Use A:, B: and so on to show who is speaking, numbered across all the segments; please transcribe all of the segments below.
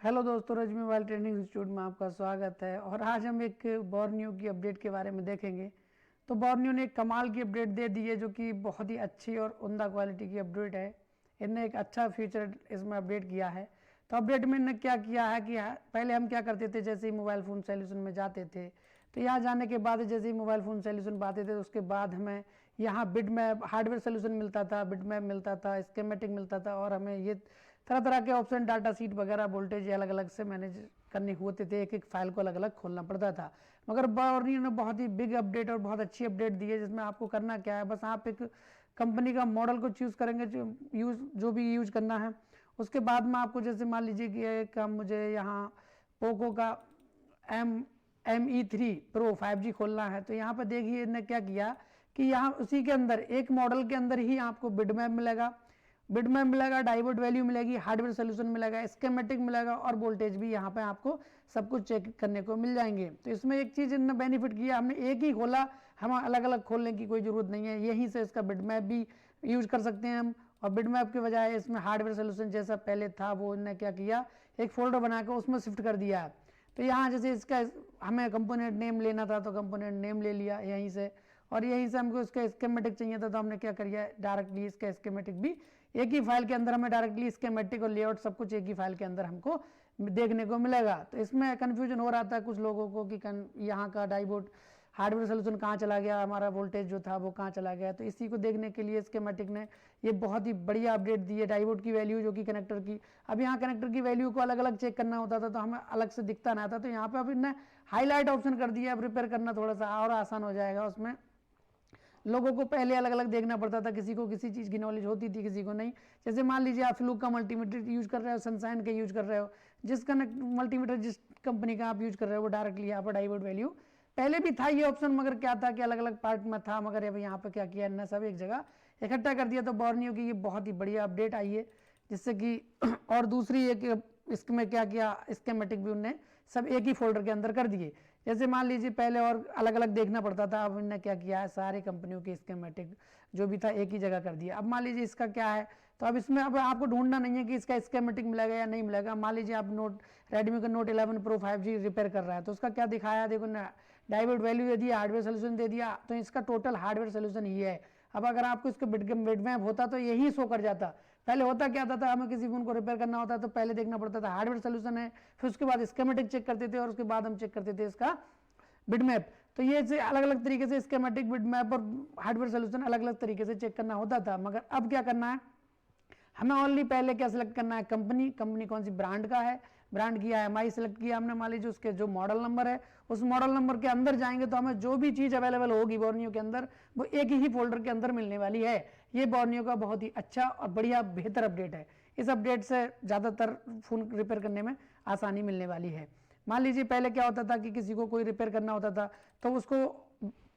A: Hello दोस्तों, रजमी mobile training institute में आपका स्वागत है। और आज हम एक बॉर्नियो की अपडेट के बारे में देखेंगे। तो बॉर्नियो ने एक कमाल की अपडेट दे दी है, जो कि बहुत ही अच्छी और उम्दा क्वालिटी की अपडेट है। इनने एक अच्छा फीचर इसमें अपडेट किया है। तो अपडेट में इन्होंने क्या किया है कि पहले हम क्या करते थे, जैसे ही मोबाइल फ़ोन सोल्यूशन में जाते थे तो यहाँ जाने के बाद जैसे ही मोबाइल फ़ोन सोल्यूशन पाते थे उसके बाद हमें यहाँ बिट मैप हार्डवेयर सोल्यूशन मिलता था, बिट मैप मिलता था, स्कीमेटिक मिलता था, और हमें ये तरह तरह के ऑप्शन, डाटा सीट वगैरह, वोल्टेज अलग अलग से मैनेज करने होते थे। एक एक फाइल को अलग अलग खोलना पड़ता था। मगर बॉर्नियो ने बहुत ही बिग अपडेट और बहुत अच्छी अपडेट दी है, जिसमें आपको करना क्या है, बस आप एक कंपनी का मॉडल को चूज़ करेंगे, जो भी यूज करना है। उसके बाद में आपको जैसे मान लीजिए कि एक मुझे यहाँ पोको का ME3 Pro 5G खोलना है। तो यहाँ पर देखिए इन्होंने क्या किया कि यहाँ उसी के अंदर एक मॉडल के अंदर ही आपको बिट मैप मिलेगा, डायोड वैल्यू मिलेगी, हार्डवेयर सोल्यूशन मिलेगा, स्कीमेटिक मिलेगा, और वोल्टेज भी यहाँ पे आपको सब कुछ चेक करने को मिल जाएंगे। तो इसमें एक चीज़ इन्होंने बेनिफिट किया, हमने एक ही खोला, हम अलग अलग खोलने की कोई ज़रूरत नहीं है। यहीं से इसका बिट मैप भी यूज कर सकते हैं हम। और बिट मैप के बजाय इसमें हार्डवेयर सोल्यूशन जैसा पहले था, वो इन्होंने क्या किया, एक फोल्डर बनाकर उसमें शिफ्ट कर दिया। तो यहाँ जैसे इसका हमें कंपोनेंट नेम लेना था तो कंपोनेंट नेम ले लिया यहीं से, और यहीं से हमको इसका स्कीमेटिक चाहिए था तो हमने क्या किया, डायरेक्टली इसका स्कीमेटिक भी एक ही फाइल के अंदर हमें डायरेक्टली स्कीमेटिक और लेआउट सब कुछ एक ही फाइल के अंदर हमको देखने को मिलेगा। तो इसमें कन्फ्यूजन हो रहा था कुछ लोगों को कि यहाँ का डायोड हार्डवेयर सोल्यूशन कहाँ चला गया, हमारा वोल्टेज जो था वो कहाँ चला गया। तो इसी को देखने के लिए स्कीमेटिक ने ये बहुत ही बढ़िया अपडेट दी है। डायोड की वैल्यू जो कि कनेक्टर की, अब यहाँ कनेक्टर की वैल्यू को अलग अलग चेक करना होता था तो हमें अलग से दिखता ना था। तो यहाँ पे अब इन्हें हाईलाइट ऑप्शन कर दिया। अब रिपेयर करना थोड़ा सा और आसान हो जाएगा। उसमें लोगों को पहले अलग अलग देखना पड़ता था, किसी को किसी चीज़ की नॉलेज होती थी, किसी को नहीं। जैसे मान लीजिए आप फ्लूक का मल्टीमीटर यूज कर रहे हो, सनशाइन का यूज कर रहे हो, जिस मल्टीमीटर जिस कंपनी का आप यूज कर रहे हो वो डायरेक्टली यहाँ पर डायोड वैल्यू पहले भी था ये ऑप्शन, मगर क्या था कि अलग अलग पार्ट में था। मगर अब यहाँ पे क्या किया इन्होंने, सब एक जगह इकट्ठा कर दिया। तो बॉर्नियो की ये बहुत ही बढ़िया अपडेट आई है, जिससे कि और दूसरी एक इसमें क्या किया, स्कीमेटिक भी उनने सब एक ही फोल्डर के अंदर कर दिए। जैसे मान लीजिए पहले और अलग अलग देखना पड़ता था, अब इन्होंने क्या किया है, सारे कंपनियों के स्कीमेटिक जो भी था एक ही जगह कर दिया। अब मान लीजिए इसका क्या है, तो अब इसमें अब आपको ढूंढना नहीं है कि इसका स्कीमेटिक मिलेगा या नहीं मिलेगा। मान लीजिए आप रेडमी का नोट 11 Pro 5G रिपेयर कर रहा है, तो उसका क्या दिखाया, देखो डायोड वैल्यू दे दिया, हार्डवेयर सोल्यूशन दे दिया, तो इसका टोटल हार्डवेयर सोल्यूशन ये है। अब अगर आपको इसका बिट मैप होता तो यही शो कर जाता। पहले होता क्या था, हमें किसी फोन को रिपेयर करना होता तो पहले देखना पड़ता था हार्डवेयर सोल्यूशन है, फिर उसके बाद स्कीमेटिक चेक करते थे, और उसके बाद हम चेक करते थे इसका बिट मैप। तो ये से अलग अलग तरीके से स्कीमेटिक, बिट मैप और हार्डवेयर सोल्यूशन अलग अलग तरीके से चेक करना होता था। मगर अब क्या करना है, हमें ओनली पहले क्या सिलेक्ट करना है, कंपनी कौन सी ब्रांड का है, ब्रांड की IMI सेलेक्ट किया हमने। मान लीजिए उसके जो मॉडल नंबर है, उस मॉडल नंबर के अंदर जाएंगे तो हमें जो भी चीज़ अवेलेबल होगी बॉर्नियो के अंदर वो एक ही फोल्डर के अंदर मिलने वाली है। ये बॉर्नियो का बहुत ही अच्छा और बढ़िया बेहतर अपडेट है। इस अपडेट से ज़्यादातर फ़ोन रिपेयर करने में आसानी मिलने वाली है। मान लीजिए पहले क्या होता था कि किसी को कोई रिपेयर करना होता था तो उसको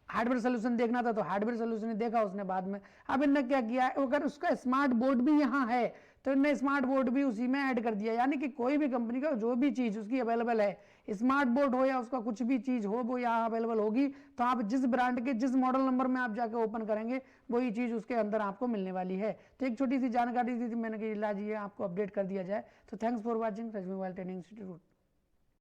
A: हार्डवेयर सोल्यूशन देखना था, तो हार्डवेयर सोल्यूशन ही देखा उसने बाद में। अब इन्होंने क्या किया है, अगर उसका स्मार्ट बोर्ड भी यहाँ है तो इन्होंने स्मार्ट बोर्ड भी उसी में ऐड कर दिया। यानी कि कोई भी कंपनी का जो भी चीज़ उसकी अवेलेबल है, स्मार्ट बोर्ड हो या उसका कुछ भी चीज़ हो, वो यहाँ अवेलेबल होगी। तो आप जिस ब्रांड के जिस मॉडल नंबर में आप जाकर ओपन करेंगे वही चीज़ उसके अंदर आपको मिलने वाली है। तो एक छोटी सी जानकारी दी थी मैंने कि लाजिए आपको अपडेट कर दिया जाए। तो thanks for watching Rajmi mobile training institute.